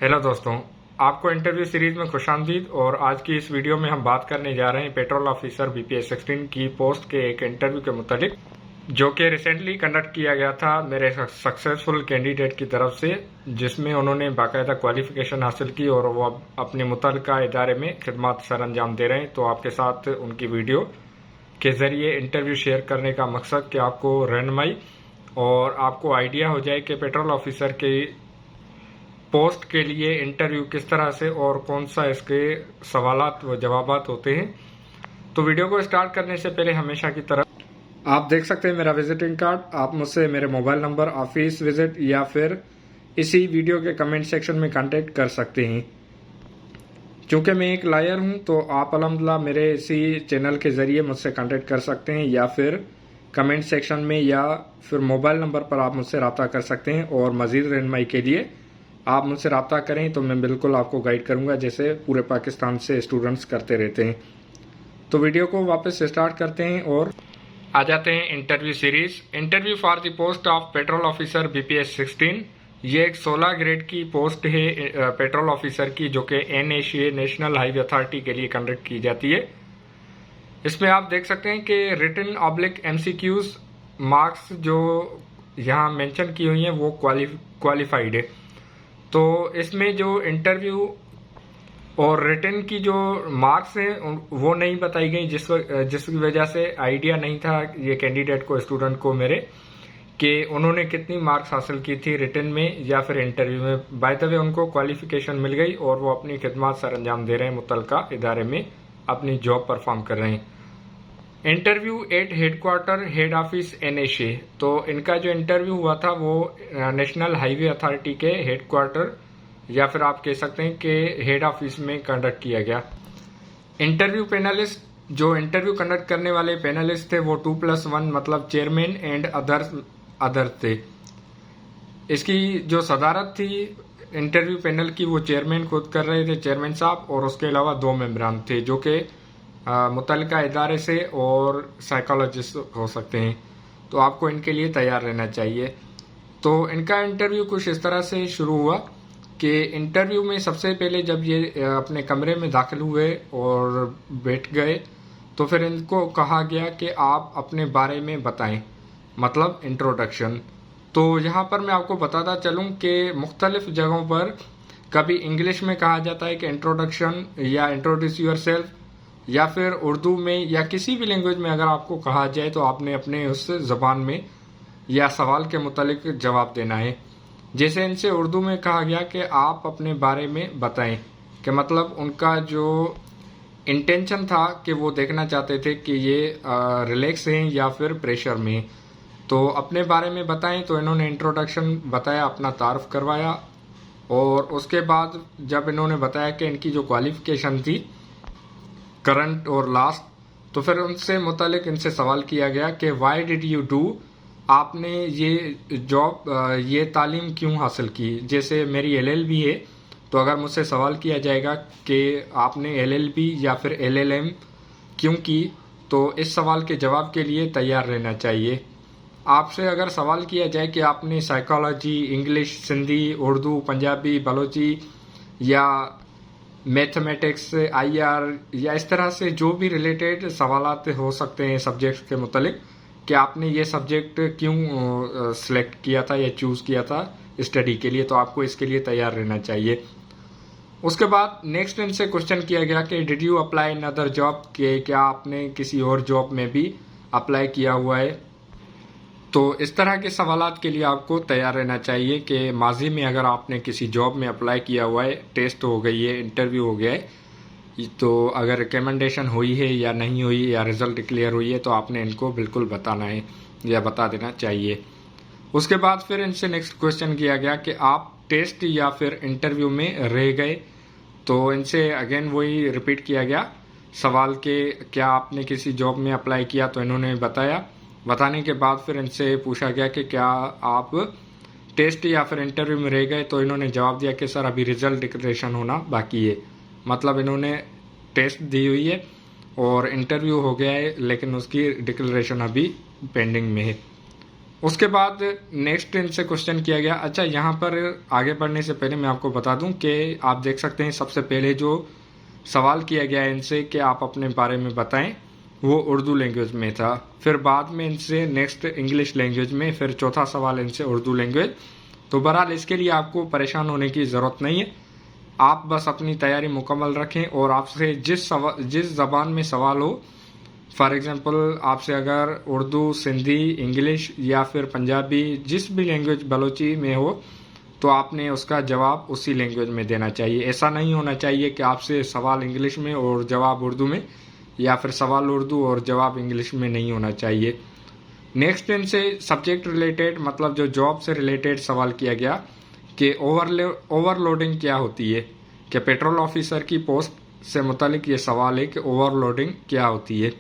Hello दोस्तों, आपको interview series में खुशामदीद। और आज की इस वीडियो में हम बात करने जा रहे हैं पेट्रोल ऑफिसर बीपीएस 16 की पोस्ट के एक इंटरव्यू के मुतालिक, जो कि रिसेंटली कंडक्ट किया गया था मेरे सक्सेसफुल कैंडिडेट की तरफ से, जिसमें उन्होंने बाकायदा क्वालिफिकेशन हासिल की और वो अब अपने मुतल्लिका इदारे में खिदमत सर अंजाम दे रहे हैं। तो आपके साथ उनकी वीडियो के जरिए इंटरव्यू शेयर करने का मकसद कि आपको रहनुमाई और आपको आइडिया हो जाए कि पेट्रोल ऑफिसर के पोस्ट के लिए इंटरव्यू किस तरह से और कौन सा इसके सवालात व जवाबात होते हैं। तो वीडियो को स्टार्ट करने से पहले हमेशा की तरह आप देख सकते हैं मेरा विजिटिंग कार्ड। आप मुझसे मेरे मोबाइल नंबर, ऑफिस विजिट या फिर इसी वीडियो के कमेंट सेक्शन में कांटेक्ट कर सकते हैं। चूंकि मैं एक लायर हूं तो आप अलहमदुलिल्लाह मेरे इसी चैनल के जरिए मुझसे कांटेक्ट कर सकते हैं या फिर कमेंट सेक्शन में या फिर मोबाइल नंबर पर आप मुझसे रब्ता कर सकते हैं। और मज़ीद रहनुमाई के लिए आप मुझसे रब्ता करें तो मैं बिल्कुल आपको गाइड करूंगा, जैसे पूरे पाकिस्तान से स्टूडेंट्स करते रहते हैं। तो वीडियो को वापस से स्टार्ट करते हैं और आ जाते हैं interview series. Interview for the post of petrol officer BPS 16। ये एक 16 ग्रेड की पोस्ट है पेट्रोल ऑफिसर की, जो कि NHA नेशनल हाईवे अथॉरिटी के लिए कंडक्ट की जाती है। इसमें आप देख सकते हैं कि रिटन ऑब्लिक MCQs मार्क्स जो यहाँ मेंशन की हुई हैं वो क्वालिफाइड है। तो इसमें जो इंटरव्यू और रिटन की जो मार्क्स हैं वो नहीं बताई गई, जिसकी वजह से आइडिया नहीं था ये कैंडिडेट को, स्टूडेंट को मेरे, कि उन्होंने कितनी मार्क्स हासिल की थी रिटन में या फिर इंटरव्यू में। बाय द वे उनको क्वालिफिकेशन मिल गई और वो अपनी खिदमत सर अंजाम दे रहे हैं, मुतल्लिका इदारे में अपनी जॉब परफॉर्म कर रहे हैं। Interview at headquarter head office NHA। तो इनका जो इंटरव्यू हुआ था वो नेशनल हाईवे अथॉरिटी के हेडक्वार्टर या फिर आप कह सकते हैं कि हेड ऑफिस में कंडक्ट किया गया। इंटरव्यू पैनलिस्ट, जो इंटरव्यू कंडक्ट करने वाले पैनलिस्ट थे वो 2+1 मतलब चेयरमैन एंड अदर थे। इसकी जो सदारत थी इंटरव्यू पैनल की वो चेयरमैन खुद कर रहे थे, चेयरमैन साहब, और उसके अलावा 2 मेंबरान थे जो कि मुतल्लिका इदारे से और साइकोलॉजिस्ट हो सकते हैं। तो आपको इनके लिए तैयार रहना चाहिए। तो इनका इंटरव्यू कुछ इस तरह से शुरू हुआ कि इंटरव्यू में सबसे पहले जब ये अपने कमरे में दाखिल हुए और बैठ गए तो फिर इनको कहा गया कि आप अपने बारे में बताएं, मतलब इंट्रोडक्शन। तो यहाँ पर मैं आपको बताता चलूँ कि मुख्तलिफ जगहों पर कभी इंग्लिश में कहा जाता है कि इंट्रोडक्शन या इंट्रोड्यूस योर सेल्फ, या फिर उर्दू में या किसी भी लैंग्वेज में अगर आपको कहा जाए तो आपने अपने उस जबान में या सवाल के मुतालिक जवाब देना है। जैसे इनसे उर्दू में कहा गया कि आप अपने बारे में बताएं, कि मतलब उनका जो इंटेंशन था कि वो देखना चाहते थे कि ये रिलैक्स हैं या फिर प्रेशर में। तो अपने बारे में बताएं, तो इन्होंने इंट्रोडक्शन बताया, अपना तारुफ करवाया। और उसके बाद जब इन्होंने बताया कि इनकी जो क्वालिफिकेशन थी करंट और लास्ट, तो फिर उनसे मुतालिक इनसे सवाल किया गया कि व्हाई डिड यू डू, आपने ये जॉब ये तालीम क्यों हासिल की। जैसे मेरी LLB है तो अगर मुझसे सवाल किया जाएगा कि आपने LLB या फिर LLM क्यों की, तो इस सवाल के जवाब के लिए तैयार रहना चाहिए। आपसे अगर सवाल किया जाए कि आपने साइकोलॉजी, इंग्लिश, सिंधी, उर्दू, पंजाबी, बलोची या मैथमेटिक्स, IR या इस तरह से जो भी रिलेटेड सवालात हो सकते हैं सब्जेक्ट के मुतालिक, कि आपने ये सब्जेक्ट क्यों सिलेक्ट किया था या चूज़ किया था स्टडी के लिए, तो आपको इसके लिए तैयार रहना चाहिए। उसके बाद नेक्स्ट इनसे क्वेश्चन किया गया कि did you apply in other job, के क्या आपने किसी और जॉब में भी अप्लाई किया हुआ है। तो इस तरह के सवालात के लिए आपको तैयार रहना चाहिए कि माजी में अगर आपने किसी जॉब में अप्लाई किया हुआ है, टेस्ट हो गई है, इंटरव्यू हो गया है, तो अगर रिकमेंडेशन हुई है या नहीं हुई या रिजल्ट डिक्लेयर हुई है, तो आपने इनको बिल्कुल बताना है या बता देना चाहिए। उसके बाद फिर इनसे नेक्स्ट क्वेश्चन किया गया कि आप टेस्ट या फिर इंटरव्यू में रह गए। तो इनसे अगेन वही रिपीट किया गया सवाल के क्या आपने किसी जॉब में अप्लाई किया, तो इन्होंने बताया। बताने के बाद फिर इनसे पूछा गया कि क्या आप टेस्ट या फिर इंटरव्यू में रह गए, तो इन्होंने जवाब दिया कि सर अभी रिजल्ट डिक्लेरेशन होना बाकी है। मतलब इन्होंने टेस्ट दी हुई है और इंटरव्यू हो गया है, लेकिन उसकी डिक्लेरेशन अभी पेंडिंग में है। उसके बाद नेक्स्ट इनसे क्वेश्चन किया गया। अच्छा, यहाँ पर आगे बढ़ने से पहले मैं आपको बता दूं कि आप देख सकते हैं सबसे पहले जो सवाल किया गया इनसे कि आप अपने बारे में बताएं, वो उर्दू लैंग्वेज में था। फिर बाद में इनसे नेक्स्ट इंग्लिश लैंग्वेज में, फिर चौथा सवाल इनसे उर्दू लैंग्वेज। तो बहरहाल इसके लिए आपको परेशान होने की ज़रूरत नहीं है, आप बस अपनी तैयारी मुकम्मल रखें और आपसे जिस ज़बान में सवाल हो, फॉर एग्ज़ाम्पल आपसे अगर उर्दू, सिंधी, इंग्लिश या फिर पंजाबी, जिस भी लैंग्वेज बलोची में हो, तो आपने उसका जवाब उसी लैंग्वेज में देना चाहिए। ऐसा नहीं होना चाहिए कि आपसे सवाल इंग्लिश में और जवाब उर्दू में, या फिर सवाल उर्दू और जवाब इंग्लिश में नहीं होना चाहिए। नेक्स्ट इनसे सब्जेक्ट रिलेटेड, मतलब जो जॉब से रिलेटेड सवाल किया गया कि ओवरलोडिंग क्या होती है, कि पेट्रोल ऑफिसर की पोस्ट से मुतालिक ये सवाल है कि ओवरलोडिंग क्या होती है।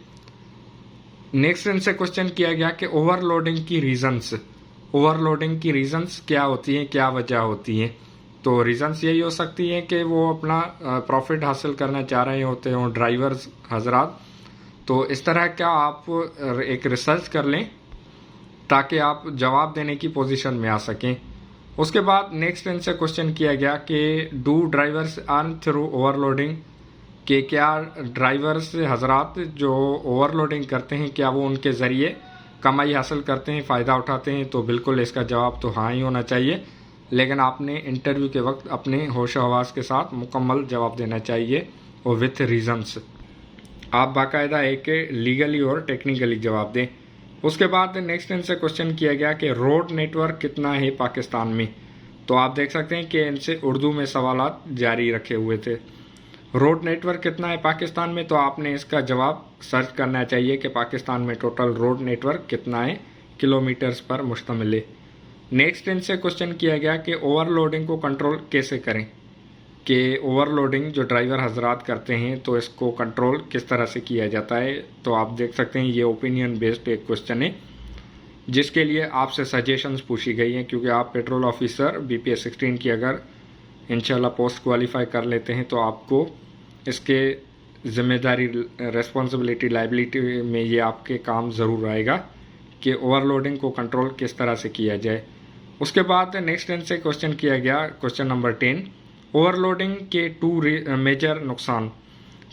नेक्स्ट इनसे क्वेश्चन किया गया कि ओवरलोडिंग की रीजंस क्या होती हैं, क्या वजह होती हैं। तो रीजंस यही हो सकती है कि वो अपना प्रॉफिट हासिल करना चाह रहे होते हो ड्राइवर्स हजरात। तो इस तरह का आप एक रिसर्च कर लें ताकि आप जवाब देने की पोजीशन में आ सकें। उसके बाद नेक्स्ट इनसे क्वेश्चन किया गया कि do drivers earn through overloading, कि क्या ड्राइवर्स हजरात जो ओवरलोडिंग करते हैं क्या वो उनके ज़रिए कमाई हासिल करते हैं, फ़ायदा उठाते हैं। तो बिल्कुल इसका जवाब तो हाँ ही होना चाहिए, लेकिन आपने इंटरव्यू के वक्त अपने होश हवास के साथ मुकम्मल जवाब देना चाहिए और विथ रीजंस। आप बाकायदा एक लीगली और टेक्निकली जवाब दें। उसके बाद नेक्स्ट इनसे क्वेश्चन किया गया कि रोड नेटवर्क कितना है पाकिस्तान में। तो आप देख सकते हैं कि इनसे उर्दू में सवालात जारी रखे हुए थे। रोड नेटवर्क कितना है पाकिस्तान में, तो आपने इसका जवाब सर्च करना चाहिए कि पाकिस्तान में टोटल रोड नेटवर्क कितना है, किलोमीटर्स पर मुश्तमिल है। नेक्स्ट इनसे क्वेश्चन किया गया कि ओवरलोडिंग को कंट्रोल कैसे करें, कि ओवरलोडिंग जो ड्राइवर हजरात करते हैं तो इसको कंट्रोल किस तरह से किया जाता है। तो आप देख सकते हैं ये ओपिनियन बेस्ड एक क्वेश्चन है जिसके लिए आपसे सजेशंस पूछी गई हैं, क्योंकि आप पेट्रोल ऑफिसर BPS 16 की अगर इंशाल्लाह पोस्ट क्वालिफाई कर लेते हैं तो आपको इसके ज़िम्मेदारी, रेस्पॉन्सिबिलिटी, लाइबिलिटी में ये आपके काम ज़रूर आएगा कि ओवरलोडिंग को कंट्रोल किस तरह से किया जाए। उसके बाद नेक्स्ट इनसे क्वेश्चन किया गया, क्वेश्चन नंबर 10, ओवरलोडिंग के 2 मेजर नुकसान,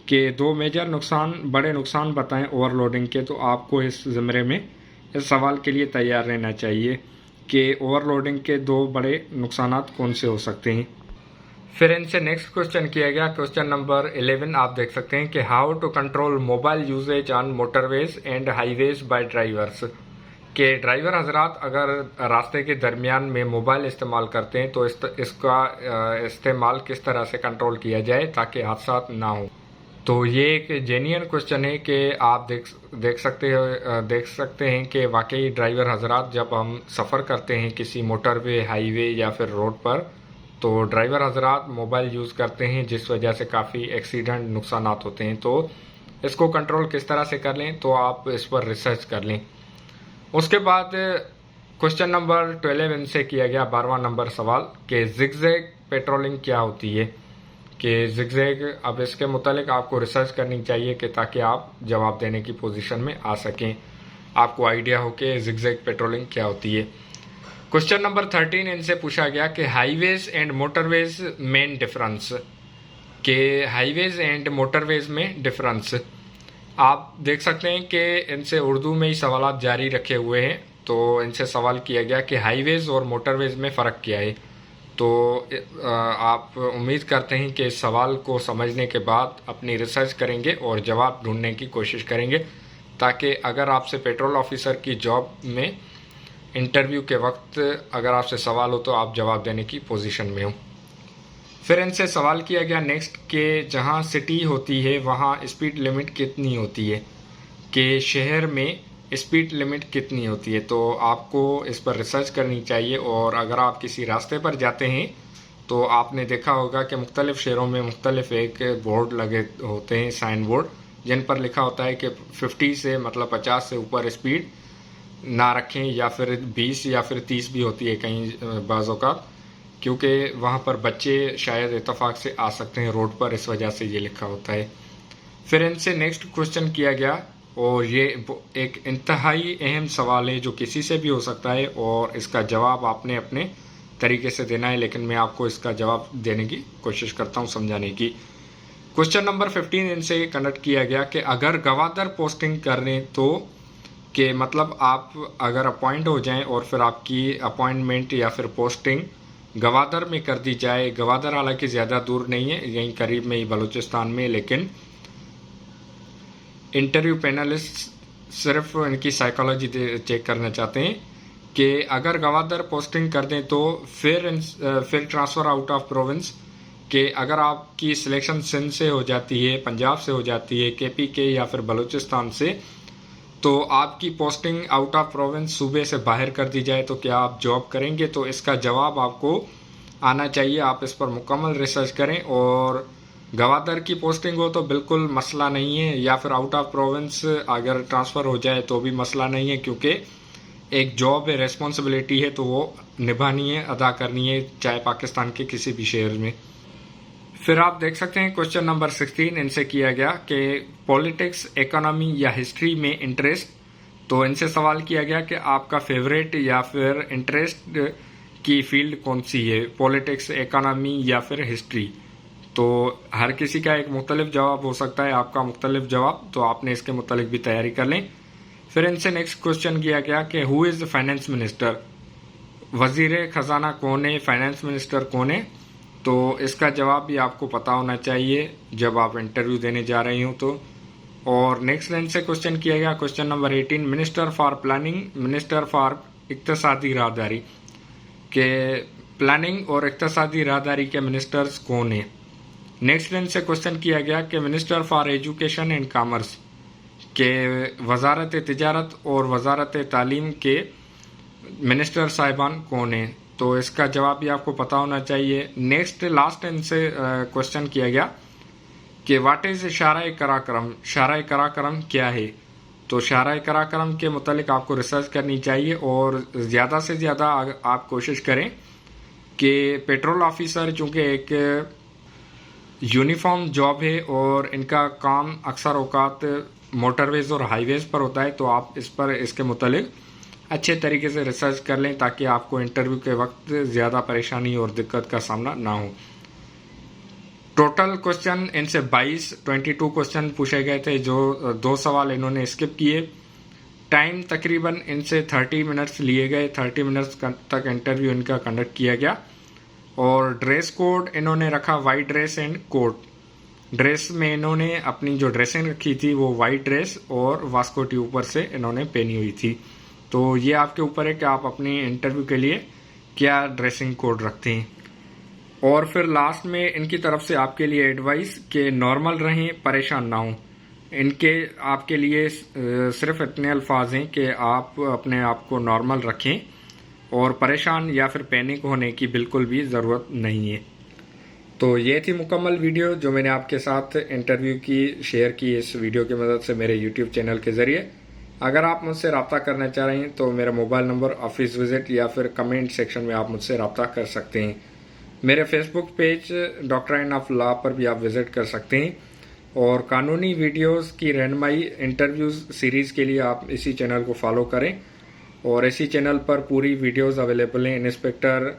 के 2 मेजर नुकसान, बड़े नुकसान बताएं ओवरलोडिंग के। तो आपको इस ज़मरे में इस सवाल के लिए तैयार रहना चाहिए कि ओवरलोडिंग के 2 बड़े नुकसान कौन से हो सकते हैं। फिर इनसे नेक्स्ट क्वेश्चन किया गया, क्वेश्चन नंबर 11 आप देख सकते हैं कि how to control mobile usages on motorways and highways by drivers, के ड्राइवर हजरात अगर रास्ते के दरमियान में मोबाइल इस्तेमाल करते हैं तो इसका इस्तेमाल किस तरह से कंट्रोल किया जाए ताकि हादसा ना हो। तो ये एक जेन्युइन क्वेश्चन है कि आप देख सकते हैं कि वाकई ड्राइवर हजरात जब हम सफ़र करते हैं किसी मोटरवे, हाईवे या फिर रोड पर, तो ड्राइवर हजरात मोबाइल यूज़ करते हैं जिस वजह से काफ़ी एक्सीडेंट, नुकसानात होते हैं। तो इसको कंट्रोल किस तरह से कर लें, तो आप इस पर रिसर्च कर लें। उसके बाद क्वेश्चन नंबर 12 इनसे किया गया, 12वां नंबर सवाल, कि जिगजैग पेट्रोलिंग क्या होती है, कि जिगजैग, अब इसके मुतालिक आपको रिसर्च करनी चाहिए कि ताकि आप जवाब देने की पोजीशन में आ सकें, आपको आइडिया हो कि जिगजैग पेट्रोलिंग क्या होती है। क्वेश्चन नंबर 13 इनसे पूछा गया कि highways and motorways main difference, के हाईवेज एंड मोटरवेज में डिफरेंस। आप देख सकते हैं कि इनसे उर्दू में ही सवाल जारी रखे हुए हैं। तो इनसे सवाल किया गया कि हाईवेज और मोटरवेज में फ़र्क क्या है। तो आप उम्मीद करते हैं कि इस सवाल को समझने के बाद अपनी रिसर्च करेंगे और जवाब ढूंढने की कोशिश करेंगे, ताकि अगर आपसे पेट्रोल ऑफिसर की जॉब में इंटरव्यू के वक्त अगर आपसे सवाल हो तो आप जवाब देने की पोजीशन में हो। फिर इनसे सवाल किया गया नेक्स्ट, कि जहां सिटी होती है वहां स्पीड लिमिट कितनी होती है, कि शहर में स्पीड लिमिट कितनी होती है। तो आपको इस पर रिसर्च करनी चाहिए। और अगर आप किसी रास्ते पर जाते हैं तो आपने देखा होगा कि मुख्तलिफ शहरों में मुख्तलिफ एक बोर्ड लगे होते हैं, साइन बोर्ड, जिन पर लिखा होता है कि 50 से, मतलब 50 से ऊपर स्पीड ना रखें, या फिर 20 या फिर 30 भी होती है कहीं बाज़ औक़ात, क्योंकि वहाँ पर बच्चे शायद इत्तफाक से आ सकते हैं रोड पर, इस वजह से ये लिखा होता है। फिर इनसे नेक्स्ट क्वेश्चन किया गया और ये एक इंतहाई अहम सवाल है जो किसी से भी हो सकता है और इसका जवाब आपने अपने तरीके से देना है, लेकिन मैं आपको इसका जवाब देने की कोशिश करता हूँ, समझाने की। क्वेश्चन नंबर 15 इनसे कंडक्ट किया गया कि अगर गवादर पोस्टिंग करें तो कि मतलब आप अगर अपॉइंट हो जाएं और फिर आपकी अपॉइंटमेंट या फिर पोस्टिंग गवादर में कर दी जाए। गवादर हालांकि ज़्यादा दूर नहीं है, यहीं करीब में ही बलूचिस्तान में, लेकिन इंटरव्यू पैनलिस्ट सिर्फ इनकी साइकोलॉजी चेक करना चाहते हैं कि अगर गवादर पोस्टिंग कर दें तो फिर ट्रांसफ़र आउट ऑफ प्रोविंस कि अगर आपकी सिलेक्शन सिंध से हो जाती है, पंजाब से हो जाती है, केपी के या फिर बलूचिस्तान से, तो आपकी पोस्टिंग आउट ऑफ प्रोविंस सूबे से बाहर कर दी जाए तो क्या आप जॉब करेंगे? तो इसका जवाब आपको आना चाहिए। आप इस पर मुकम्मल रिसर्च करें और गवादर की पोस्टिंग हो तो बिल्कुल मसला नहीं है, या फिर आउट ऑफ प्रोविंस अगर ट्रांसफ़र हो जाए तो भी मसला नहीं है, क्योंकि एक जॉब है, रेस्पॉन्सिबिलिटी है, तो वो निभानी है, अदा करनी है, चाहे पाकिस्तान के किसी भी शहर में। फिर आप देख सकते हैं क्वेश्चन नंबर 16 इनसे किया गया कि पॉलिटिक्स, इकोनॉमी या हिस्ट्री में इंटरेस्ट। तो इनसे सवाल किया गया कि आपका फेवरेट या फिर इंटरेस्ट की फील्ड कौन सी है, पॉलिटिक्स, इकोनॉमी या फिर हिस्ट्री। तो हर किसी का एक मुख्तलिफ जवाब हो सकता है, आपका मुख्तलिफ जवाब, तो आपने इसके मुतालिक भी तैयारी कर लें। फिर इनसे नेक्स्ट क्वेश्चन किया गया कि who is the finance minister, वज़ीर ख़जाना कौन है, फाइनेंस मिनिस्टर कौन है। तो इसका जवाब भी आपको पता होना चाहिए जब आप इंटरव्यू देने जा रहे हो तो। और नेक्स्ट लाइन से क्वेश्चन किया गया question number 18, minister for planning, minister for इक्तसादी राहदारी के प्लानिंग और इक्तसादी राहदारी के मिनिस्टर्स कौन है। नेक्स्ट लाइन से क्वेश्चन किया गया कि minister for education and commerce के वजारत तिजारत और वजारत तालीम के मिनिस्टर साहिबान कौन है। तो इसका जवाब भी आपको पता होना चाहिए। नेक्स्ट लास्ट इनसे क्वेश्चन किया गया कि व्हाट इज़ शाराए कराक्रम, शाराए कराक्रम क्या है। तो शाराए कराक्रम के मुतालिक आपको रिसर्च करनी चाहिए और ज़्यादा से ज़्यादा आप कोशिश करें कि पेट्रोल ऑफिसर, चूँकि एक यूनिफॉर्म जॉब है और इनका काम अक्सर औकात मोटरवेज़ और हाईवेज़ पर होता है, तो आप इस पर इसके मुतालिक अच्छे तरीके से रिसर्च कर लें ताकि आपको इंटरव्यू के वक्त ज़्यादा परेशानी और दिक्कत का सामना ना हो। टोटल क्वेश्चन इनसे 22 क्वेश्चन पूछे गए थे, जो 2 सवाल इन्होंने स्किप किए। टाइम तकरीबन इनसे 30 मिनट्स लिए गए, 30 मिनट्स तक इंटरव्यू इनका कंडक्ट किया गया। और ड्रेस कोड इन्होंने रखा white dress and coat. Dress में इन्होंने अपनी जो ड्रेसिंग रखी थी वो वाइट ड्रेस और वास्कोटी ऊपर से इन्होंने पहनी हुई थी। तो ये आपके ऊपर है कि आप अपनी इंटरव्यू के लिए क्या ड्रेसिंग कोड रखते हैं। और फिर लास्ट में इनकी तरफ से आपके लिए एडवाइस कि नॉर्मल रहें, परेशान ना हों। इनके आपके लिए सिर्फ इतने अल्फाज हैं कि आप अपने आप को नॉर्मल रखें और परेशान या फिर पैनिक होने की बिल्कुल भी ज़रूरत नहीं है। तो ये थी मुकम्मल वीडियो जो मैंने आपके साथ इंटरव्यू की शेयर की इस वीडियो की मदद से मेरे यूट्यूब चैनल के ज़रिए। अगर आप मुझसे रब्ता करना चाह रहे हैं तो मेरा मोबाइल नंबर, ऑफिस विज़िट या फिर कमेंट सेक्शन में आप मुझसे रब्ता कर सकते हैं। मेरे Facebook page doctor of law पर भी आप विज़िट कर सकते हैं। और कानूनी वीडियोस की रहनुमाई इंटरव्यूज़ सीरीज़ के लिए आप इसी चैनल को फॉलो करें। और इसी चैनल पर पूरी वीडियोस अवेलेबल हैं, इंस्पेक्टर,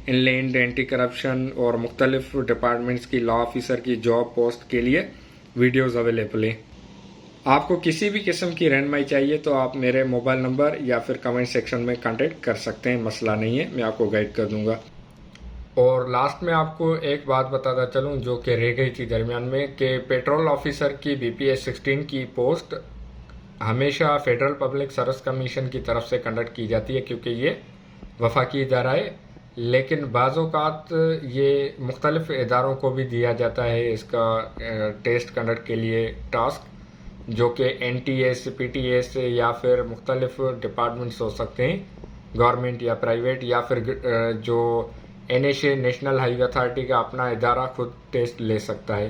इनलैंड, एंटी करप्शन और मुख्तलिफ डिपार्टमेंट्स की लॉ ऑफिसर की जॉब पोस्ट के लिए वीडियोस अवेलेबल हैं। आपको किसी भी किस्म की रहनुमाई चाहिए तो आप मेरे मोबाइल नंबर या फिर कमेंट सेक्शन में कांटेक्ट कर सकते हैं, मसला नहीं है, मैं आपको गाइड कर दूंगा। और लास्ट में आपको एक बात बताता चलूं जो कि रह गई थी दरमियान में, कि पेट्रोल ऑफिसर की BPS 16 की पोस्ट हमेशा फेडरल पब्लिक सर्विस कमीशन की तरफ से कंडक्ट की जाती है, क्योंकि ये वफाकी इदारा है। लेकिन बाज़ औक़ात ये मुख्तलिफ इदारों को भी दिया जाता है इसका टेस्ट कंडक्ट के लिए टास्क, जो कि NTS, PTS या फिर मुख्तलिफ डिपार्टमेंट्स हो सकते हैं, गवर्नमेंट या प्राइवेट, या फिर जो NHA, नेशनल हाईवे अथॉरिटी का अपना इदारा खुद टेस्ट ले सकता है।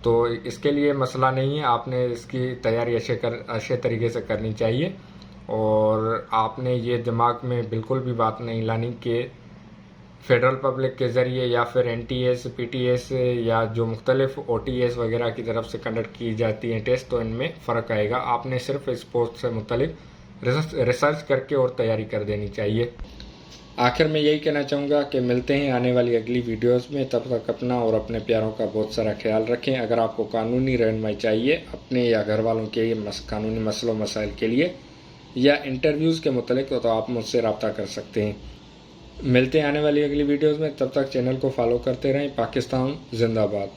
तो इसके लिए मसला नहीं है, आपने इसकी तैयारी अच्छे तरीके से करनी चाहिए। और आपने ये दिमाग में बिल्कुल भी बात नहीं लानी कि फेडरल पब्लिक के ज़रिए या फिर NTS, PTS या जो मुख्तलिफ OTS वगैरह की तरफ से कंडक्ट की जाती हैं टेस्ट, तो इनमें फ़र्क आएगा। आपने सिर्फ इस पोस्ट से मुतलिक रिसर्च करके और तैयारी कर देनी चाहिए। आखिर में यही कहना चाहूँगा कि मिलते हैं आने वाली अगली वीडियोस में। तब तक अपना और अपने प्यारों का बहुत सारा ख्याल रखें। अगर आपको कानूनी रहनुमाई चाहिए अपने या घर वालों के कानूनी मसलों मसाइल के लिए या इंटरव्यूज़ के मुतलिक, तो आप मुझसे रब्ता कर सकते हैं। मिलते हैं आने वाली अगली वीडियोस में। तब तक चैनल को फॉलो करते रहें। पाकिस्तान जिंदाबाद।